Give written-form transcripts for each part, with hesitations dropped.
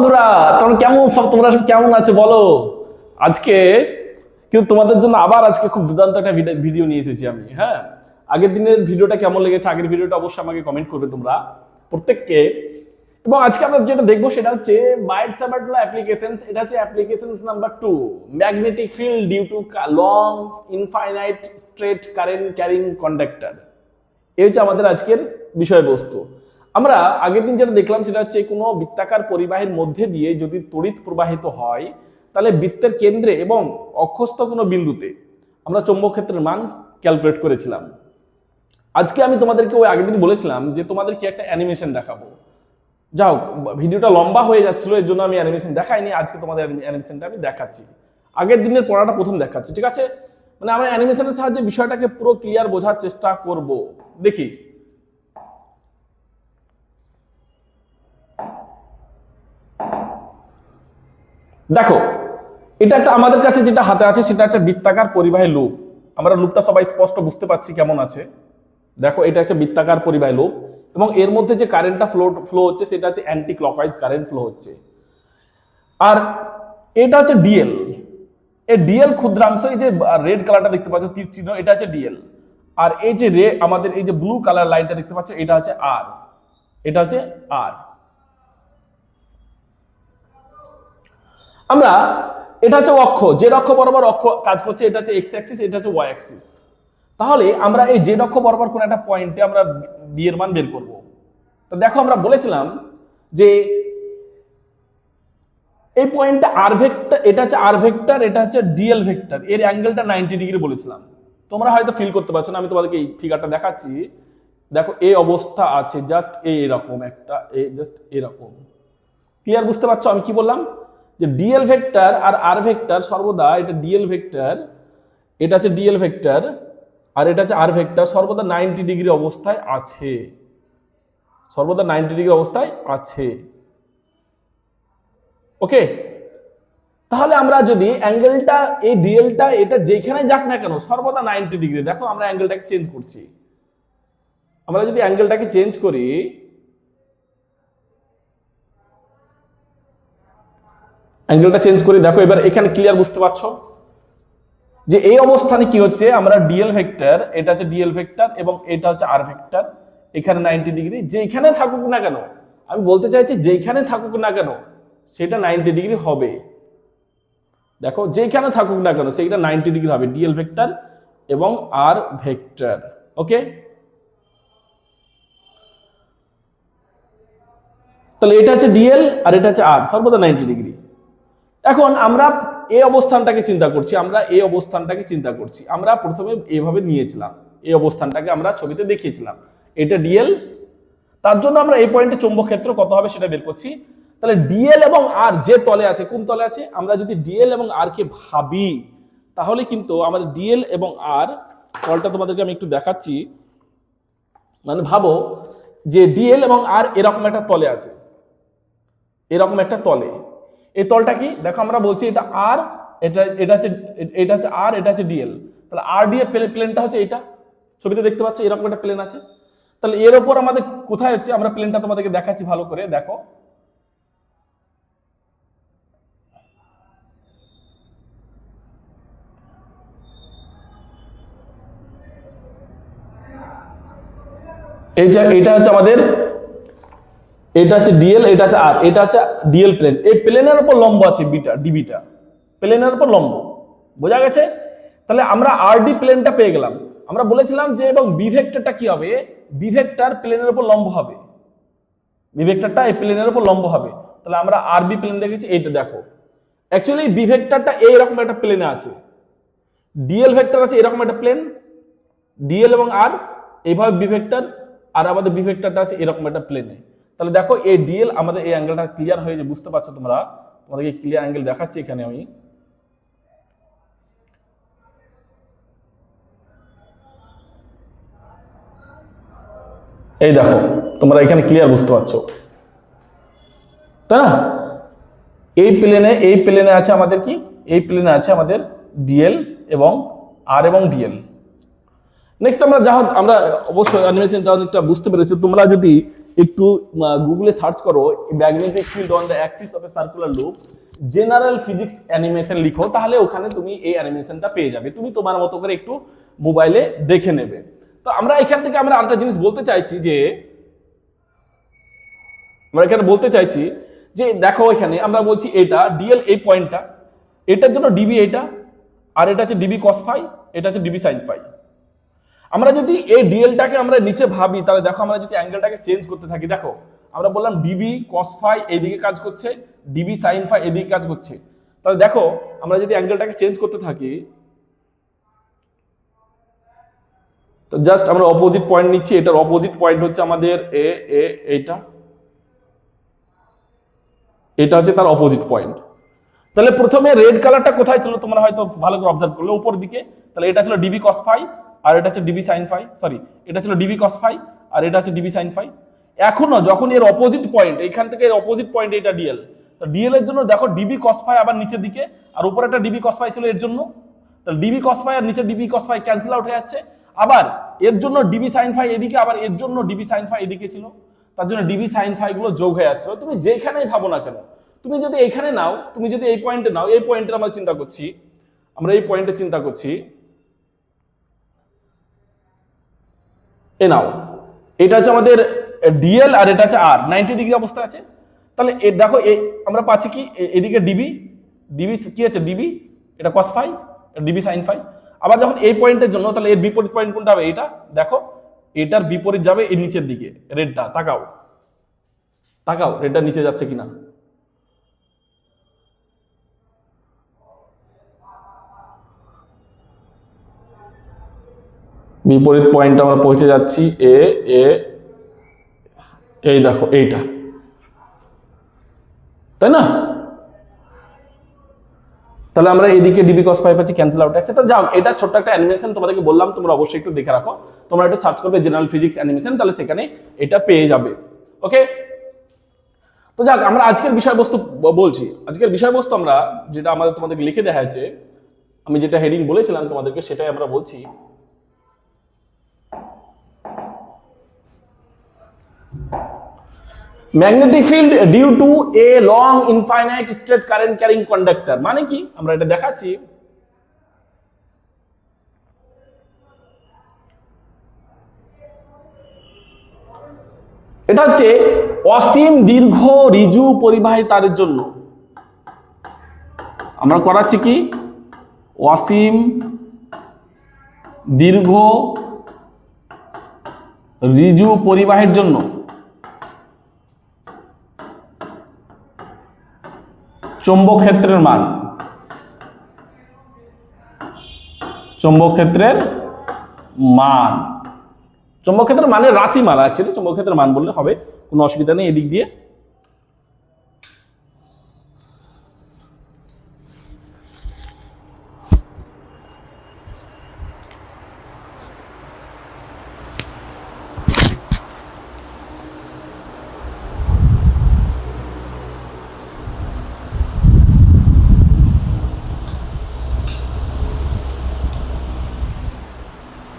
বন্ধুরা, তোমরা কেমন সব, তোমরা সব কেমন আছো বলো। আজকে কিন্তু তোমাদের জন্য আবার আজকে খুব দুর্দান্ত একটা ভিডিও নিয়ে এসেছি আমি। হ্যাঁ, আগের দিনের ভিডিওটা কেমন লেগেছে, আগের ভিডিওটা অবশ্যই আমাকে কমেন্ট করবে তোমরা প্রত্যেককে। এবং আজকে আমরা যেটা দেখবো সেটা হচ্ছে বাইট সাবারটলা অ্যাপ্লিকেশনস। এটা হচ্ছে applications number 2, magnetic field due to long infinite straight current carrying conductor. এই হচ্ছে আমাদের আজকের বিষয়বস্তু। আমরা আগের দিন যেটা দেখলাম সেটা হচ্ছে কোনো বৃত্তাকার পরিবাহীর মধ্যে দিয়ে যদি তড়িৎ প্রবাহিত হয় তাহলে বৃত্তের কেন্দ্রে এবং অক্ষস্থ কোনো বিন্দুতে আমরা চৌম্বক ক্ষেত্রের মান ক্যালকুলেট করেছিলাম। আজকে আমি তোমাদেরকে ওই আগের দিন বলেছিলাম যে তোমাদেরকে একটা অ্যানিমেশন দেখাবো। যাও, ভিডিওটা লম্বা হয়ে যাচ্ছিল, এর জন্য আমি অ্যানিমেশন দেখাইনি। আজকে তোমাদের অ্যানিমেশনটা আমি দেখাচ্ছি, আগের দিনের পড়াটা প্রথম দেখাচ্ছি, ঠিক আছে? মানে আমরা অ্যানিমেশনের সাহায্যে বিষয়টাকে পুরো ক্লিয়ার বোঝার চেষ্টা করব। দেখি, দেখো এটা একটা আমাদের কাছে যেটা হাতে আছে সেটা হচ্ছে বৃত্তাকার পরিবাহী লুপ। আমরা লুপটা সবাই স্পষ্ট বুঝতে পারছি কেমন আছে। দেখো, এটা হচ্ছে বৃত্তাকার পরিবাহী লুপ এবং এর মধ্যে যে কারেন্টটা ফ্লো হচ্ছে সেটা হচ্ছে অ্যান্টি ক্লকওয়াইজ কারেন্ট ফ্লো হচ্ছে। আর এটা হচ্ছে ডিএল। এই ডিএল ক্ষুদ্রাংশ, এই যে রেড কালারটা দেখতে পাচ্ছ তীর চিহ্ন, এটা হচ্ছে ডিএল। আর এই যে আমাদের এই যে ব্লু কালার লাইনটা দেখতে পাচ্ছ এটা হচ্ছে আর, এটা হচ্ছে আর। আমরা এটা হচ্ছে অক্ষ, জেড অক্ষ বরাবর অক্ষ কাজ করছে, এটা হচ্ছে এক্স অ্যাক্সিস, এটা হচ্ছে ওয়াই অ্যাক্সিস। তাহলে আমরা এই জেড অক্ষ বরাবর কোন একটা পয়েন্টে আমরা বি এর মান বের করব। তো দেখো, আমরা বলেছিলাম যে এই পয়েন্টটা আর ভেক্টর, এটা হচ্ছে আর ভেক্টর, এটা হচ্ছে ডিএল ভেক্টর, এর অ্যাঙ্গেলটা 90 ডিগ্রি বলেছিলাম। তোমরা হয়তো ফিল করতে পারছো না, আমি তোমাদেরকে এই ফিগারটা দেখাচ্ছি। দেখো, এই অবস্থা আছে জাস্ট এরকম একটা, জাস্ট এরকম। ক্লিয়ার বুঝতে পারছো আমি কি বললাম? যে ডিএল ভেক্টর আর আর ভেক্টর সর্বদা, এটা ডিএল ভেক্টর, এটা হচ্ছে ডিএল ভেক্টর, আর এটা হচ্ছে আর ভেক্টর, সর্বদা 90 ডিগ্রি অবস্থায় আছে, সর্বদা 90 ডিগ্রি অবস্থায় আছে। ওকে, তাহলে আমরা যদি অ্যাঙ্গেলটা, এই ডিএলটা, এটা যেখানে যাক না কেন সর্বদা 90 ডিগ্রি। দেখো, আমরা অ্যাঙ্গেলটাকে চেঞ্জ করছি। আমরা যদি অ্যাঙ্গেলটাকে চেঞ্জ করি, অ্যাঙ্গেলটা চেঞ্জ করি, দেখো এবার এখানে ক্লিয়ার বুঝতে পারছো যে এই অবস্থানে কি হচ্ছে, আমরা ডিএল ভেক্টর, এটা হচ্ছে ডিএল ভেক্টর এবং এটা হচ্ছে আর ভেক্টর, এখানে 90 ডিগ্রি। যেখানে থাকুক না কেন, আমি বলতে চাইছি যেখানে থাকুক না কেন সেটা 90 ডিগ্রি হবে। দেখো, যেখানে থাকুক না কেন সেটা 90 ডিগ্রি হবে, ডিএল ভেক্টর এবং আর ভেক্টর। ওকে, তাহলে এটা হচ্ছে ডিএল আর এটা হচ্ছে আর, সর্বদা 90 ডিগ্রি। এখন আমরা এই অবস্থানটাকে চিন্তা করছি, আমরা এই অবস্থানটাকে চিন্তা করছি। আমরা প্রথমে এইভাবে নিয়েছিলাম, এই অবস্থানটাকে আমরা ছবিতে দেখিয়েছিলাম, এটা ডিএল। তার জন্য আমরা এই পয়েন্টে চৌম্বক ক্ষেত্র কত হবে সেটা বের করছি। তাহলে ডিএল এবং আর যে তলে আছে, কোন তলে আছে? আমরা যদি ডিএল এবং আর কে ভাবি তাহলে কিন্তু আমাদের ডিএল এবং আর তলটা তোমাদেরকে আমি একটু দেখাচ্ছি। মানে ভাবো যে ডিএল এবং আর এরকম একটা তলে আছে, এরকম একটা তলে। এই তলটা কি? দেখো, আমরা বলছি এটা আর, এটা হচ্ছে আর, এটা হচ্ছে ডিএল। তাহলে আর ডিএ প্লেনটা হচ্ছে এটা, ছবিতে দেখতে পাচ্ছ এরকম একটা প্লেন আছে। তাহলে এর উপর আমাদের কোথায় হচ্ছে, আমরা প্লেনটা তোমাদেরকে দেখাচ্ছি ভালো করে। দেখো, এইটা হচ্ছে আমাদের, এটা হচ্ছে ডিএল, এটা হচ্ছে আর, এটা হচ্ছে ডিএল প্লেন। এই প্লেনের উপর লম্ব আছে বিটা, ডিবিটা প্লেনের উপর লম্ব, বোঝা গেছে? তাহলে আমরা আর ডি প্লেনটা পেয়ে গেলাম। আমরা বলেছিলাম যে এবং বি ভেক্টরটা কি হবে, বি ভেক্টর প্লেনের উপর লম্ব হবে, বি ভেক্টরটা এই প্লেনের উপর লম্ব হবে। তাহলে আমরা আর বি প্লেন দেখেছি, এইটা দেখো অ্যাকচুয়ালি বি ভেক্টরটা এইরকম একটা প্লেনে আছে, ডিএল ভেক্টর আছে এরকম একটা প্লেন, ডিএল এবং আর এইভাবে বি ভেক্টর, আর আমাদের বি ভেক্টরটা আছে এরকম একটা প্লেনে। তাহলে দেখো, এই ডিএল আমাদের এই অ্যাঙ্গেলটা ক্লিয়ার হয়ে যে, বুঝতে পারছো তোমরা? তোমাদেরকে ক্লিয়ার অ্যাঙ্গেল দেখাচ্ছি এখানে আমি। এই দেখো, তোমরা এখানে ক্লিয়ার বুঝতে পারছো, তাই না? এই প্লেনে আছে আমাদের কি, এই প্লেনে আছে আমাদের ডিএল এবং আর এবং ডিএল। নেক্সট আমরা যা হোক আমরা অবশ্যই অ্যানিমেশনটা অনেকটা বুঝতে পেরেছি। তোমরা যদি একটু গুগলে সার্চ করো magnetic field on the Axis of A circular loop general physics animation লিখো, তাহলে ওখানে তুমি এই অ্যানিমেশনটা পেয়ে যাবে। তুমি তোমার মতো করে একটু মোবাইলে দেখে নেবে। তো আমরা এখান থেকে আমরা আরেকটা জিনিস বলতে চাইছি যে দেখো এখানে আমরা বলছি এটা ডিএল এই পয়েন্টটা, এটার জন্য ডিবি এটা, আর এটা হচ্ছে ডিবি কস ফাই, এটা হচ্ছে ডিবি সাইন ফাই। আমরা যদি এই ডিএলটাকে আমরা নিচে ভাবি, তাহলে দেখো আমরা যদি অ্যাঙ্গেলটাকে চেঞ্জ করতে থাকি, দেখো আমরা বললাম ডিবি কস ফাই এইদিকে কাজ করছে, ডিবি সাইন ফাই এদিকে কাজ করছে। তাহলে দেখো আমরা যদি অ্যাঙ্গেলটাকে চেঞ্জ করতে থাকি, তো জাস্ট আমরা অপোজিট পয়েন্ট নিচ্ছি, এটার অপোজিট পয়েন্ট হচ্ছে আমাদের এটা হচ্ছে তার অপোজিট পয়েন্ট। তাহলে প্রথমে রেড কালারটা কোথায় ছিল তোমরা হয়তো ভালো করে অবজার্ভ করলে, উপর দিকে। তাহলে এটা ছিল ডিবি কস ফাই আর এটা হচ্ছে ডিবি সাইন ফাই, সরি এটা ছিল ডিবি কস ফাই আর এটা হচ্ছে ডিবি সাইন ফাই। এখনো যখন এর অপোজিট পয়েন্ট, এখান থেকে এর অপোজিট পয়েন্ট এটা ডিএল, তো ডিএল এর জন্য দেখো ডিবি কস ফাই আবার নিচের দিকে, আর উপরে একটা ডিবি কস ফাই ছিল এর জন্য। তাহলে ডিবি কস ফাই আর নিচে dB cos phi cancel out হয়ে যাচ্ছে। আবার এর জন্য ডিবি সাইন ফাই এদিকে, আবার এর জন্য ডিবি সাইন ফাই এদিকে ছিল, তার জন্য ডিবি সাইন ফাই গুলো যোগ হয়ে যাচ্ছে। তুমি যেখানেই ভাবো না কেন, তুমি যদি এখানে নাও, তুমি যদি এই পয়েন্টে নাও, এই পয়েন্টে আমরা চিন্তা করছি, আমরা এই পয়েন্টে চিন্তা করছি, এ নাও এটা হচ্ছে আমাদের ডিএল আর এটা হচ্ছে আর 90 ডিগ্রি অবস্থা আছে। তাহলে দেখো আমরা পাচ্ছি কি এদিকে ডিবি, ডিবি কি আছে ডিবি, এটা cos phi, dB sine phi. আবার যখন এই পয়েন্টের জন্য, তাহলে এর বিপরীত পয়েন্ট কোনটা হবে, এটা দেখো এটার বিপরীত যাবে এই নিচের দিকে, রেডটা তাকাও তাকাও রেডটা নিচে যাচ্ছে কিনা। বিপরীত পয়েন্টে আমরা পৌঁছে যাচ্ছি এই দেখো এইটা, তাই না? তাহলে আমরা এদিকে ডিবি কস ফাই পাচ্ছি, ক্যান্সেল আউট আছে। তো যাও, এটা ছোট্ট একটা অ্যানিমেশন তোমাদেরকে বললাম, তোমরা অবশ্যই একটু দেখে রাখো। তোমরা একটু সার্চ করবে জেনারেল ফিজিক্স অ্যানিমেশন, তাহলে সেখানে এটা পেয়ে যাবে। ওকে, তো যাক আমরা আজকের বিষয়বস্তু বলছি। আজকের বিষয়বস্তু আমরা যেটা তোমাদেরকে লিখে দেখা যাচ্ছে, আমি যেটা হেডিং বলেছিলাম তোমাদেরকে সেটাই আমরা বলছি। Magnetic field due to a long infinite straight current carrying conductor, মানে কি আমরা এটা দেখাচ্ছি। এটা হচ্ছে অসীম দীর্ঘ ঋজু পরিবাহী তারের জন্য আমরা করাচ্ছি কি, অসীম দীর্ঘ ঋজু পরিবাহের জন্য চৌম্বক ক্ষেত্রের মান, চৌম্বক ক্ষেত্রের মান, চৌম্বক ক্ষেত্রের মানের রাশিমালা, অ্যাকচুয়ালি চৌম্বক ক্ষেত্রের মান বললে হবে, কোনো অসুবিধা নেই এদিক দিয়ে।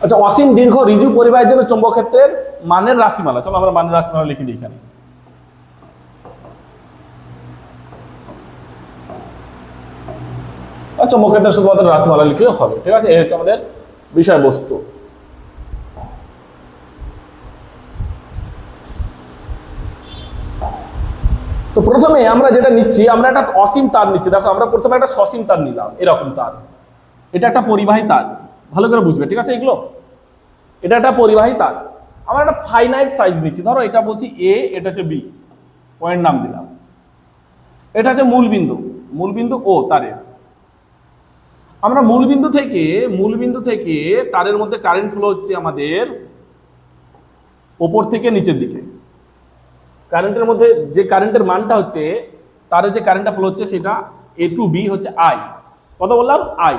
আচ্ছা, অসীম দীর্ঘ ঋজু পরিবাহের জন্য চৌম্বক ক্ষেত্রের মানের রাশিমালা, চলো আমরা মানের রাশিমালা লিখে দিই এখানে। চৌম্বক ক্ষেত্রের শুধুমাত্র রাশিমালা লিখলে হবে, ঠিক আছে? এই হচ্ছে আমাদের বিষয়বস্তু। তো প্রথমে আমরা যেটা নিচ্ছি, আমরা একটা অসীম তার নিচ্ছি। দেখো আমরা প্রথমে একটা সসীম তার নিলাম, এরকম তার, এটা একটা পরিবাহী তার, ভালো করে বুঝবে, ঠিক আছে? এগুলো এটা একটা পরিবাহী তার। আমরা একটা ফাইনাইট সাইজ নিচ্ছি, ধরো এটা বলছি এ, এটা হচ্ছে বি, পয়েন্ট নাম দিলাম। এটা হচ্ছে মূলবিন্দু ও তারের। আমরা মূলবিন্দু থেকে তারের মধ্যে কারেন্ট ফ্লো হচ্ছে আমাদের ওপর থেকে নিচের দিকে। কারেন্টের মধ্যে যে কারেন্টের মানটা হচ্ছে, তারের যে কারেন্টটা ফ্লো হচ্ছে সেটা এ টু বি হচ্ছে আই, কত বললাম আই।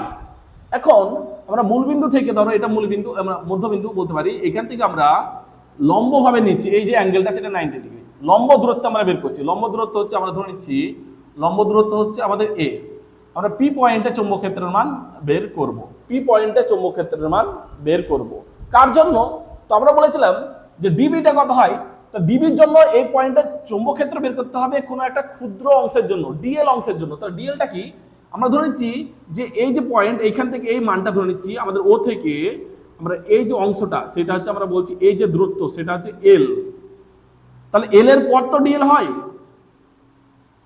এখন আমরা মূলবিন্দু থেকে, ধরো এটা মূলবিন্দু, আমরা মধ্যবিন্দু বলতে পারি, এখান থেকে আমরা লম্বভাবে নিচ্ছি, এই যে অ্যাঙ্গেলটা সেটা 90 ডিগ্রি, লম্ব দূরত্ব আমরা বের করছি। লম্ব দূরত্ব হচ্ছে, আমরা ধরে নিচ্ছি লম্ব দূরত্ব হচ্ছে আমাদের এ। আমরা পি পয়েন্টে চৌম্বক ক্ষেত্রের মান বের করব, পি পয়েন্টে চৌম্বক ক্ষেত্রের মান বের করব। কার জন্য? তো আমরা বলেছিলাম যে ডিবিটা কত হয়, তো ডিবির জন্য এই পয়েন্টে চৌম্বক ক্ষেত্র বের করতে হবে কোনো একটা ক্ষুদ্র অংশের জন্য, ডিএল অংশের জন্য। তো ডিএলটা কি, আমরা ধরে নিচ্ছি যে এই যে পয়েন্ট এইখান থেকে এই মানটা ধরে নিচ্ছি আমাদের ও থেকে, আমরা এই যে অংশটা সেটা হচ্ছে আমরা বলছি এই যে দূরত্ব সেটা হচ্ছে এল। তাহলে এল এর পর তো ডিএল হয়,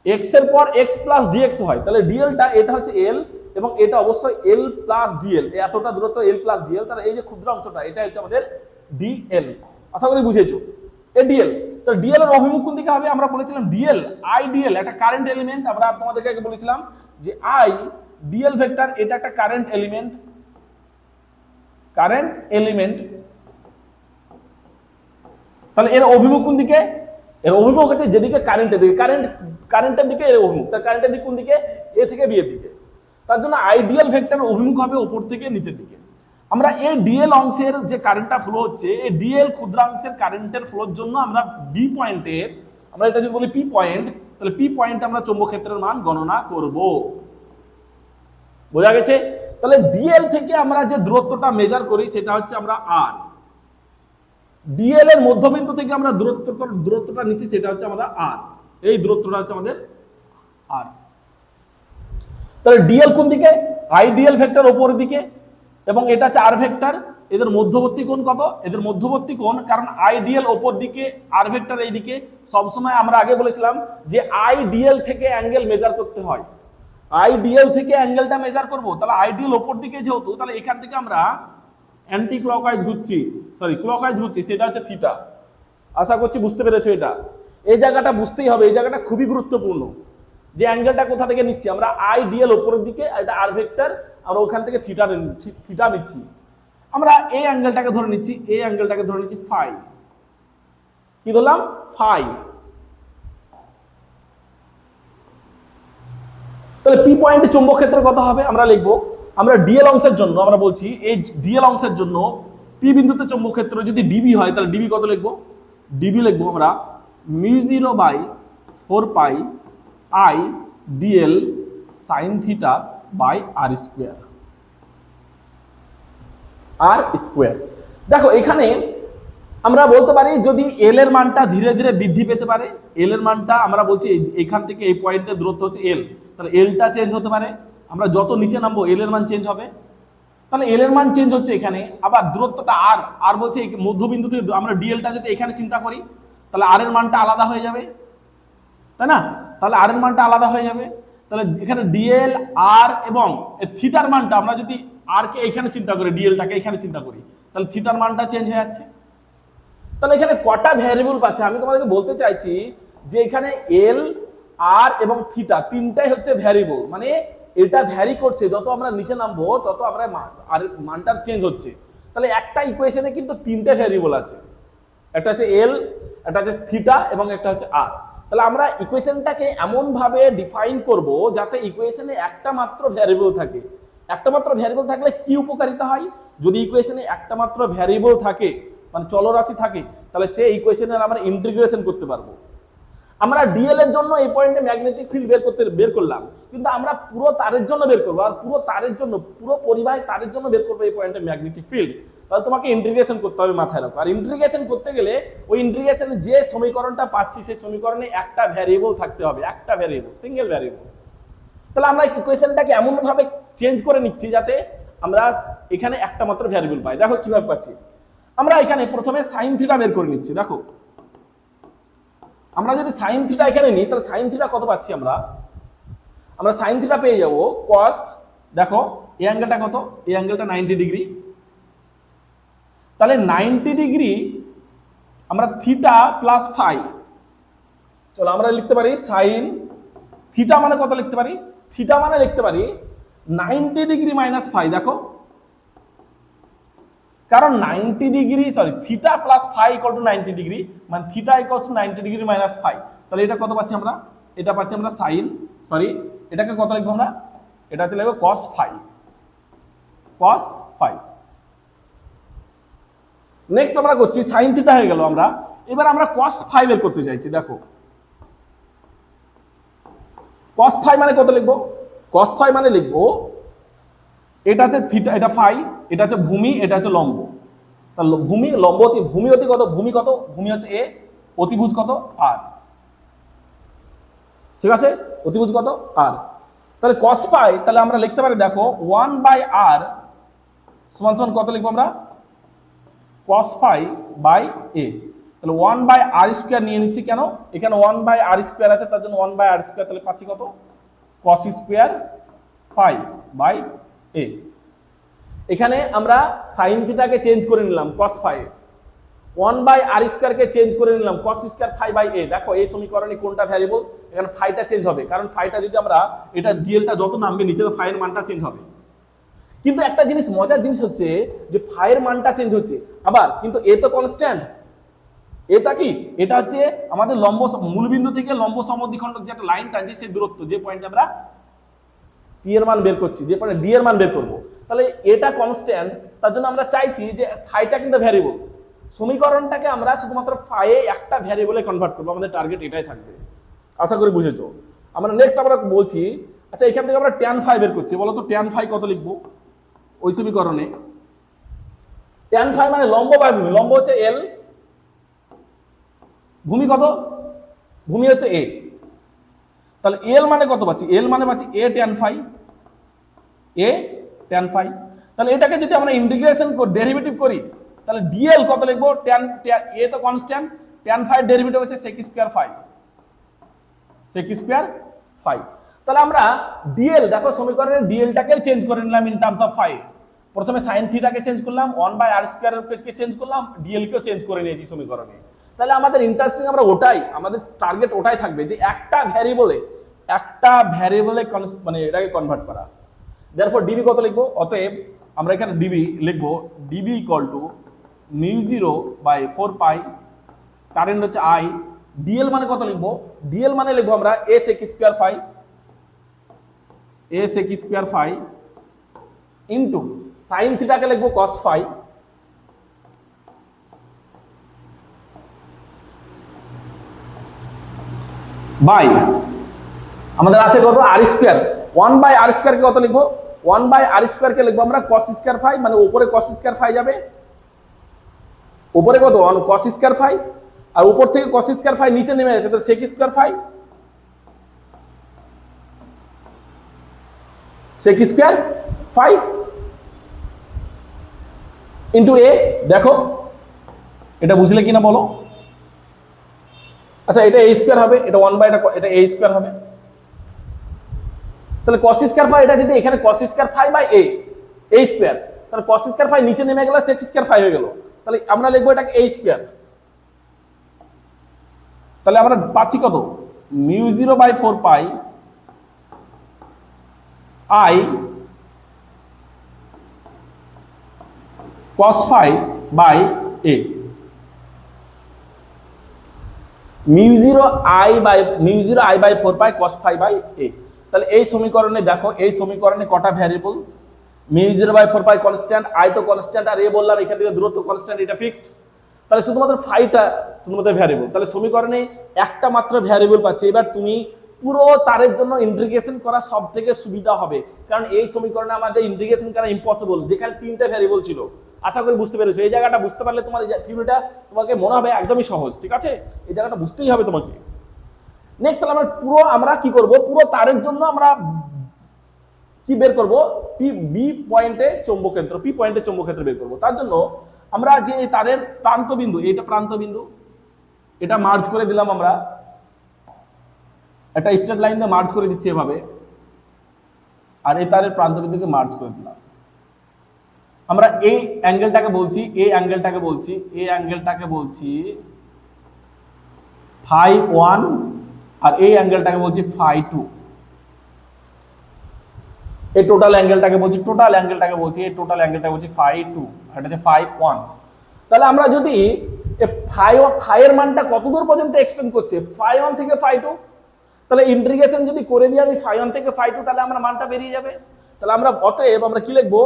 এক্স এর পর এক্স প্লাস ডিএক্স হয়, তাহলে ডিএলটা এটা হচ্ছে এল এবং এটা অবশ্যই এল প্লাস ডিএল, এতটা দূরত্ব এল প্লাস ডিএল। তাহলে এই যে ক্ষুদ্র অংশটা এটা হচ্ছে আমাদের ডিএল। আশা করি বুঝেছো, এ ডিএল। তো ডিএল এর অভিমুখ কোন দিকে হবে? আমরা বলেছিলাম ডিএল আই ডিএল একটা কারেন্ট এলিমেন্ট, আমরা তোমাদেরকে আগে বলেছিলাম যে আই ডিএল ভেক্টর এটা একটা কারেন্ট এলিমেন্ট, কারেন্ট এলিমেন্ট। তাহলে এর অভিমুখ কোন দিকে? এর অভিমুখ হচ্ছে যেদিকে কারেন্টের দিকে, কারেন্টের দিকে এর অভিমুখ। তার কারেন্টের দিক কোন দিকে? এ থেকে বি এর দিকে। তার জন্য আইডিয়াল ভেক্টর অভিমুখ হবে উপর থেকে নিচের দিকে। আমরা এই ডিএল অংশের যে কারেন্টটা ফ্লো হচ্ছে, এই ডিএল ক্ষুদ্রাংশের কারেন্টের ফ্লোর জন্য আমরা বি পয়েন্টে, আমরা এটা যদি বলি পি পয়েন্ট, তাহলে পি পয়েন্টে আমরা চৌম্বক ক্ষেত্রের মান গণনা করব। বোঝা গেছে? তাহলে ডিএল থেকে আমরা যে দূরত্বটা মেজার করি সেটা হচ্ছে আমরা আর, ডিএল এর মধ্যবিন্দু থেকে আমরা দূরত্বটা নিচ্ছি সেটা হচ্ছে আমরা আর, এই দূরত্বটা হচ্ছে আমাদের আর। তাহলে ডিএল কোন দিকে? আইডিয়াল ভেক্টর উপরের দিকে এবং এটা হচ্ছে আর ভেক্টর। এদের মধ্যবর্তী কোণ কত? এদের মধ্যবর্তী কোণ, কারণ আইডিয়াল উপর দিকে আর ভেক্টর এই দিকে, সবসময় আমরা আগে বলেছিলাম যে আইডিয়াল থেকে অ্যাঙ্গেল মেজার করতে হয়, আইডিয়াল থেকে অ্যাঙ্গেলটা মেজার করব। তাহলে আইডিয়াল উপর দিকে যেহেতু, তাহলে এখান থেকে আমরা অ্যান্টি ক্লকওয়াইজ ঘুরছি, সরি ক্লকওয়াইজ ঘুরছি, সেটা হচ্ছে থিটা। আশা করছি বুঝতে পেরেছো এটা। এই জায়গাটা বুঝতেই হবে, এই জায়গাটা খুবই গুরুত্বপূর্ণ যে অ্যাঙ্গেলটা কোথা থেকে নিচ্ছি আমরা, আইডিয়াল উপরের দিকে, এটা আর ভেক্টর, আমরা ওখান থেকে থিটা নিচ্ছি। আমরা এই অ্যাঙ্গেলটাকে ধরে নিচ্ছি, এই অ্যাঙ্গেলটাকে ধরে নিচ্ছি ফাই। কি ধরলাম? ফাই। তাহলে পি পয়েন্টে চৌম্বক ক্ষেত্র কত হবে আমরা লিখবো, আমরা ডিএল অংশের জন্য আমরা বলছি এই ডিএল অংশের জন্য পি বিন্দুতে চৌম্বক ক্ষেত্র যদি ডিবি হয় তাহলে ডিবি কত লিখবো? ডিবি লিখবো আমরা μ0/4 I dl sin theta by r square, r square. দেখো এখানে আমরা বলতে পারি যদি এল এর মানটা ধীরে ধীরে বৃদ্ধি পেতে পারে, এল এর মানটা আমরা বলছি এখান থেকে এই পয়েন্টের দূরত্ব হচ্ছে এল, তাহলে এলটা চেঞ্জ হতে পারে, আমরা যত নিচে নামবো এল এর মান চেঞ্জ হবে। তাহলে এল এর মান চেঞ্জ হচ্ছে এখানে, আবার দূরত্বটা আর, আর বলছে মধ্যবিন্দু থেকে আমরা ডিএলটা যদি এখানে চিন্তা করি তাহলে আর এর মানটা আলাদা হয়ে যাবে, তাই না? তাহলে আর এর মানটা আলাদা হয়ে যাবে। তাহলে এখানে ডিএল আর এবং থিটার মানটা আমরা যদি আর কে এখানে চিন্তা করি, ডিএলটাকে এখানে চিন্তা করি, তাহলে থিটার মানটা চেঞ্জ হয়ে যাচ্ছে। তাহলে এখানে কটা ভ্যারিয়েবল পাচ্ছে? আমি তোমাদেরকে বলতে চাইছি যে এখানে এল, আর এবং থিটা তিনটাই হচ্ছে ভ্যারিয়েবল, মানে এটা ভ্যারি করছে, যত আমরা নিচে নামবো তত আমরা আর মানটার চেঞ্জ হচ্ছে। তাহলে একটা ইকুয়েশনে কিন্তু তিনটে ভ্যারিয়েবল আছে, একটা হচ্ছে এল, একটা হচ্ছে থিটা এবং একটা হচ্ছে আর। তাহলে আমরা ইকুয়েশনটাকে এমন ভাবে ডিফাইন করব যাতে ইকুয়েশনে একটা মাত্র ভ্যারিয়েবল থাকে। একটা মাত্র ভ্যারিয়েবল থাকলে কি উপকারিতা হয়? যদি ইকুয়েশনে একটা মাত্র ভ্যারিয়েবল থাকে, মানে চলরাশি থাকে, তাহলে সেই ইকুয়েশনের আমরা ইন্টিগ্রেশন করতে পারবো। আমরা ডিএল এর জন্য এই পয়েন্টে ম্যাগনেটিক ফিল্ড বের করলাম, কিন্তু আমরা পুরো তারের জন্য বের করবো, আর পুরো তারের জন্য, পুরো পরিবাহী তারের জন্য বের করবো এই পয়েন্টে ম্যাগনেটিক ফিল্ড। তাহলে তোমাকে ইন্টিগ্রেশন করতে হবে, মাথায় রাখো। আর ইন্টিগ্রেশন করতে গেলে ওই ইন্টিগ্রেশনে যে সমীকরণটা পাচ্ছি সেই সমীকরণে একটা ভ্যারিয়েবল থাকতে হবে, একটা ভ্যারিয়েবল, সিঙ্গেল ভ্যারিয়েবল। তাহলে আমরা ইকুয়েশনটাকে এমন ভাবে চেঞ্জ করে নিচ্ছি যাতে আমরা এখানে একটা মাত্র ভ্যারিয়েবল পাই। দেখো কিভাবে পাচ্ছি, আমরা এখানে প্রথমে সাইন থিটা বের করে নিচ্ছি। দেখো আমরা যদি সাইন থিটা এখানে নিই তাহলে সাইন থিটা কত পাচ্ছি আমরা সাইন থিটা পেয়ে যাব কস, দেখো এই অ্যাঙ্গেলটা কত, এই অ্যাঙ্গেলটা 90 ডিগ্রি। তাহলে 90 ডিগ্রি আমরা থিটা প্লাস ফাই, চলো আমরা লিখতে পারি সাইন থিটা মানে কত লিখতে পারি, থিটা মানে লিখতে পারি 90 ডিগ্রি মাইনাস ফাই। দেখো কারণ 90 degree, sorry theta plus phi equal to 90 degree, মানে theta equals to 90 degree minus phi. তাহলে এটা কত পাচ্ছি আমরা? এটা পাচ্ছি আমরা সাইন, সরি এটাকে কত লিখবো আমরা? এটা হচ্ছে লিখবো cos phi, cos phi. Next আমরা করছি সাইন থিটা হয়ে গেল, আমরা এবার আমরা কস ফাই বের করতে চাইছি। দেখো কস ফাই মানে কত লিখবো? কস ফাই মানে লিখবো এটা হচ্ছে থিটা, এটা ফাই, এটা হচ্ছে ভূমি, এটা হচ্ছে লম্ব। তা তাহলে ভূমি লম্ব ভূমি অতি কত, ভূমি কত, ভূমি হচ্ছে এ, অতিভুজ কত আর, ঠিক আছে, অতিভুজ কত আর। তাহলে cos ফাই তাহলে আমরা লিখতে পারি দেখো 1/r সমান সমান কত লিখবো আমরা, cos ফাই বাই এ। তাহলে 1/r স্কয়ার নিয়ে নিচ্ছি কেন, এখানে 1/r স্কয়ার আছে তার জন্য 1/r স্কয়ার, তাহলে পাচ্ছি কত cos স্কয়ার ফাই বাই এ। এখানে আমরা sin থিটাকে চেঞ্জ করে নিলাম cos ফাই, 1/r স্কয়ারকে চেঞ্জ করে নিলাম cos স্কয়ার ফাই বাই এ। দেখো এই সমীকরণে কোনটা ভ্যারিয়েবল, এখানে ফাইটা চেঞ্জ হবে, কারণ ফাইটা যদি আমরা এটা ডিএলটা যত নামবে নিচে তো ফাইয়ের মানটা চেঞ্জ হবে। কিন্তু একটা জিনিস মজার জিনিস হচ্ছে যে ফাইয়ের মানটা চেঞ্জ হচ্ছে আবার, কিন্তু এ তো কনস্ট্যান্ট। এটা কি, এটা হচ্ছে আমাদের লম্ব মূলবিন্দু থেকে লম্ব সমদ্বিখণ্ডক যে একটা লাইন টানছে সেই দূরত্ব, যে পয়েন্টে আমরা পি এর মান বের করছি, যে পয়েন্টে ডি এর মান বের করব। তাহলে এটা কনস্ট্যান্ট, তার জন্য আমরা চাইছি যে ফাইটা কিন্তু ভ্যারিয়েবল। সমীকরণটাকে আমরা শুধুমাত্র ফাইয়ে একটা ভ্যারিয়েবলে কনভার্ট করবো, আমাদের টার্গেট এটাই থাকবে। আশা করি বুঝেছো। আমরা নেক্সট আমরা বলছি, আচ্ছা এখান থেকে আমরা tan ফাই বের করছি, বলো তো tan ফাই কত লিখবো ওই সমীকরণে। tan ফাই মানে লম্ব বাই ভূমি, লম্ব হচ্ছে এল, ভূমি কত, ভূমি হচ্ছে এ। তাহলে এল মানে কত পাচ্ছি, এল মানে পাচ্ছি এ tan ফাই, এ tan ফাই। তাহলে এটাকে যদি আমরা ইন্টিগ্রেশন ডেরিভেটিভ করি তাহলে ডিএল কত লিখবো, tan এ তো কনস্ট্যান্ট, tan ফাই ডেরিভেটিভ হচ্ছে sec square phi, sec square phi. তাহলে আমরা ডিএল দেখো সমীকরণের ডিএলটাকে চেঞ্জ করে নিলাম ইন টার্মস অফ ফাই। প্রথমে sin থিটাকে চেঞ্জ করলাম, 1/r স্কয়ারকে চেঞ্জ করলাম, ডিএল কেও চেঞ্জ করে নিয়েছি সমীকরণে। তাহলে আমাদের ইন্টারেস্টিং আমরা ওটাই, আমাদের টার্গেট ওটাই থাকবে যে একটা ভ্যারিয়েবলে মানে এটাকে কনভার্ট করা। দেয়ারফর ডিবি কত লিখবো, অতএব আমরা এখানে ডিবি লিখবো dB equal to μ0/4 pi, current হচ্ছে আই। ডিএল মানে কত লিখবো, ডিএল মানে লিখবো আমরা a sec square phi, a sec square phi into sin থিটাকে লিখবো cos ফাই বাই আমাদের আছে কত আর স্কয়ার, 1/r স্কয়ারকে কত লিখবো, 1/r স্কয়ারকে লিখবো আমরা cos স্কয়ার ফাই, মানে উপরে cos স্কয়ার ফাই যাবে, উপরে কত cos স্কয়ার ফাই, আর উপর থেকে cos স্কয়ার ফাই নিচে নেমে যাচ্ছে, তাহলে sec square phi, sec square phi into A. দেখো এটা বুঝলে কিনা বলো। আচ্ছা এটা a স্কয়ার হবে, এটা 1/, এটা a স্কয়ার হবে। তাহলে cos স্কয়ার ফাই, এটা যদি এখানে cos square phi by a square, তাহলে cos স্কয়ার ফাই নিচে নেমে গেল, sec স্কয়ার ফাই হয়ে গেল। তাহলে আমরা লিখবো এটাকে a স্কয়ার। তাহলে আমরা পাচ্ছি কত μ0/4 pi I cos phi by a, μ0i/4 pi cos phi by a। তাহলে এই সমীকরণে দেখো, এই সমীকরণে কটা ভ্যারিয়েবল, μ0/4 পাই কনস্ট্যান্ট, আই তো কনস্ট্যান্ট, আর a বললাম এখান থেকে দূরত্ব কনস্ট্যান্ট, এটা ফিক্সড। তাহলে শুধুমাত্র ফাইটা শুধুমাত্র ভ্যারিয়েবল, তাহলে সমীকরণে একটা মাত্র ভ্যারিয়েবল পাচ্ছি। এবার তুমি পুরো তারের জন্য ইন্টিগ্রেশন করা সব থেকে সুবিধা হবে, কারণ এই সমীকরণে আমাদের ইন্টিগ্রেশন করা ইম্পসিবল, যেখানে তিনটা ভ্যারিয়েবল ছিল। আশা করি বুঝতে পেরেছো, এই জায়গাটা বুঝতে পারলে তোমার থিওরিটা তোমাকে মনে হবে একদমই সহজ, ঠিক আছে, এই জায়গাটা বুঝতেই হবে তোমাকে। নেক্সট তাহলে আমরা কি করব, পুরো তারের জন্য আমরা কি বের করব, বি পয়েন্টে চৌম্বক ক্ষেত্র বের করব। তার জন্য আমরা যে তারের প্রান্ত বিন্দু, এটা প্রান্ত বিন্দু, এটা মার্জ করে দিলাম, আমরা একটা স্ট্রেট লাইন দিয়ে মার্জ করে দিচ্ছি এভাবে, আর এই তারের প্রান্ত বিন্দুকে মার্জ করে দিলাম। আমরা এই অ্যাঙ্গেলটাকে বলছি, এই অ্যাঙ্গেলটাকে বলছি ফাই 1, আর এই অ্যাঙ্গেলটাকে বলছি ফাই 2। এই টোটাল অ্যাঙ্গেলটাকে বলছি ফাই 2, আর এটা হচ্ছে ফাই 1। তাহলে আমরা যদি ফাই এর মানটা কত দূর পর্যন্ত এক্সটেন্ড করছে, ফাই 1 থেকে ফাই 2, তাহলে ইন্টিগ্রেশন যদি করে দিই আমি ফাই 1 থেকে ফাই 2, তাহলে আমরা মানটা বেরিয়ে যাবে। তাহলে আমরা অতএব আমরা কি লিখবো,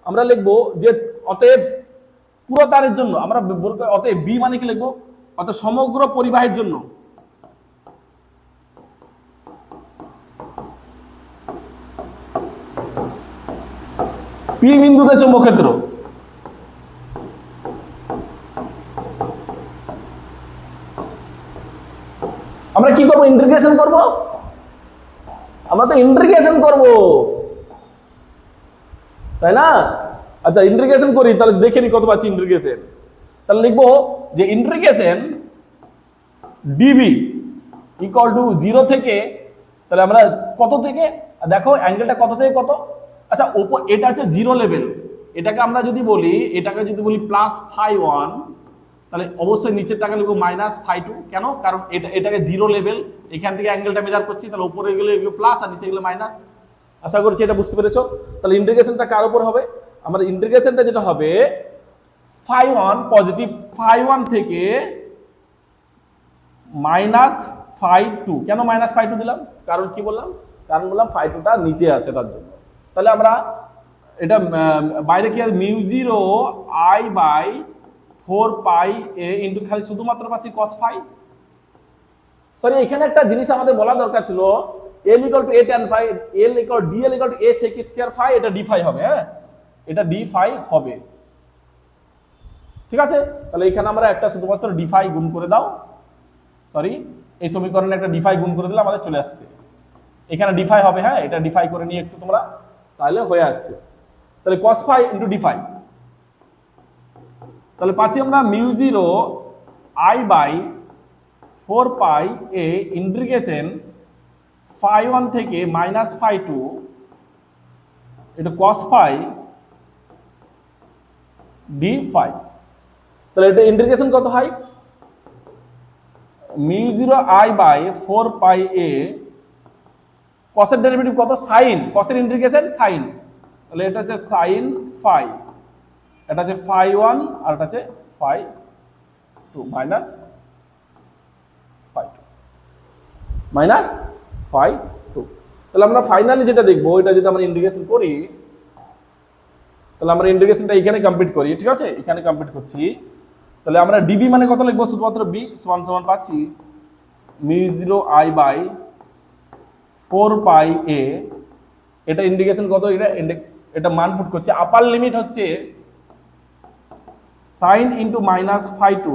আমরা লিখবো যে অতএব পুরো তারের জন্য আমরা অতএব বি মানে কি লিখবো, অতএব সমগ্র পরিবাহের জন্য পি বিন্দুতে চৌম্বক ক্ষেত্র করবো? ইন্টিগ্রেশন করব, আমরা তো ইন্টিগ্রেশন করব, তাই না? আচ্ছা ইন্টিগ্রেশন করি, তাহলে দেখে নি কত পাচ্ছি ইন্টিগ্রেশন। তাহলে লিখবো যে ইন্টিগ্রেশন ডিবি ইকুয়াল টু 0 থেকে, তাহলে আমরা কত থেকে, দেখো অ্যাঙ্গেলটা কত থেকে কত, আচ্ছা ওপর এটা হচ্ছে 0 লেভেল, এটাকে আমরা যদি বলি, এটাকে যদি বলি +φ1, তাহলে অবশ্যই নিচের টাকা লিখবো -φ2। কেন? কারণ এটাকে 0 লেভেল, এখান থেকে অ্যাঙ্গেলটা মেজার করছি, তাহলে উপরে গেলে এগুলো প্লাস আর নিচে গেলে মাইনাস। আশা করছি এটা বুঝতে পেরেছো। তাহলে ইন্টিগ্রেশনটা কার উপর হবে? আমাদের ইন্টিগ্রেশনটা যেটা হবে φ1 পজিটিভ φ1 থেকে -φ2। কেন -φ2 দিলাম? কারণ কি বললাম? কারণ বললাম φ2টা নিচে আছে তার জন্য। তাহলে আমরা এটা বাইরে কি আছে, μ0 I/4πa ইনটু খালি শুধুমাত্র পাচ্ছি cos φ। সরি, এখানে একটা জিনিস আমাদের বলা দরকার ছিল, l = a tan phi, dl = a sec square phi, এটা d phi হবে। হ্যাঁ, এটা d phi হবে, ঠিক আছে? তাহলে এখানে আমরা একটা শুধুমাত্র d phi গুণ করে দাও, সরি এই সমীকরণে একটা d phi গুণ করে দিলে আমাদের চলে আসছে, এখানে d phi হবে। হ্যাঁ, এটা d phi করে নিয়ে একটু তোমরা, তাহলে হয়ে যাচ্ছে। তাহলে cos phi * d phi, তাহলে পাচ্ছি আমরা μ0 I/4πa ইন্টিগ্রেশন φ1 থেকে -φ2, এটা cos phi d phi। তাহলে এটা ইন্টিগ্রেশন কত হয়? μ0 I/4πa cos এর ডেরিভেটিভ কত? sin, cos এর ইন্টিগ্রেশন sin, তাহলে এটা হচ্ছে sin phi, এটা হচ্ছে φ1 আর এটা হচ্ছে φ2 মাইনাস φ2। তাহলে আমরা ফাইনালি যেটা দেখবো, এটা যদি আমরা ইন্টিগ্রেশন করি, তাহলে আমরা ইন্টিগ্রেশনটা এখানে কমপ্লিট করি, ঠিক আছে? এখানে কমপ্লিট করছি। তাহলে আমরা ডিবি মানে কত লিখবো? শুধুমাত্র বি সমান সমান পাচ্ছি μ0 I/4πa, এটা ইন্টিগ্রেশন কত, এটা মান পুট করছি, আপার লিমিট হচ্ছে sin * -φ2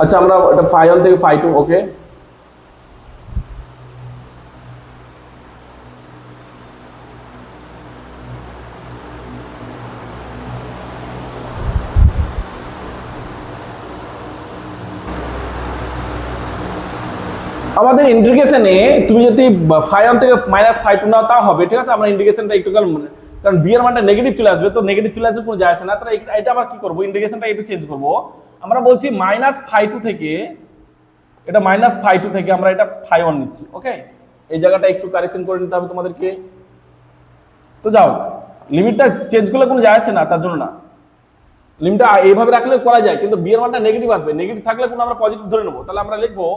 আচ্ছা আমরা এটা φ1 থেকে φ2, ওকে। আমাদের ইন্টিগ্রেশনে তুমি যদি φ1 থেকে -φ2 নাও তা হবে, ঠিক আছে? আমরা ইন্টিগ্রেশনটা একটু কারণ বি এর মানটা নেগেটিভ চলে আসবে, তো নেগেটিভ চলে আসবে কোনো যায় আসে না। তাহলে এটা আবার কি করব, ইন্টিগ্রেশনটা একটু চেঞ্জ করব। আমরা বলছি -φ2 থেকে, এটা -φ2 থেকে আমরা এটা φ1 নিচ্ছি, ওকে। এই জায়গাটা একটু কারেকশন করে নিতে হবে তোমাদেরকে। তো যাও, লিমিটটা চেঞ্জ করলে কোনো যায় আসে না, তার জন্য না, লিমিটটা এইভাবে রাখলে করা যায়, কিন্তু বি এর মানটা নেগেটিভ আসবে, নেগেটিভ থাকলে কোনো আমরা পজিটিভ ধরে নেব। তাহলে আমরা লিখবো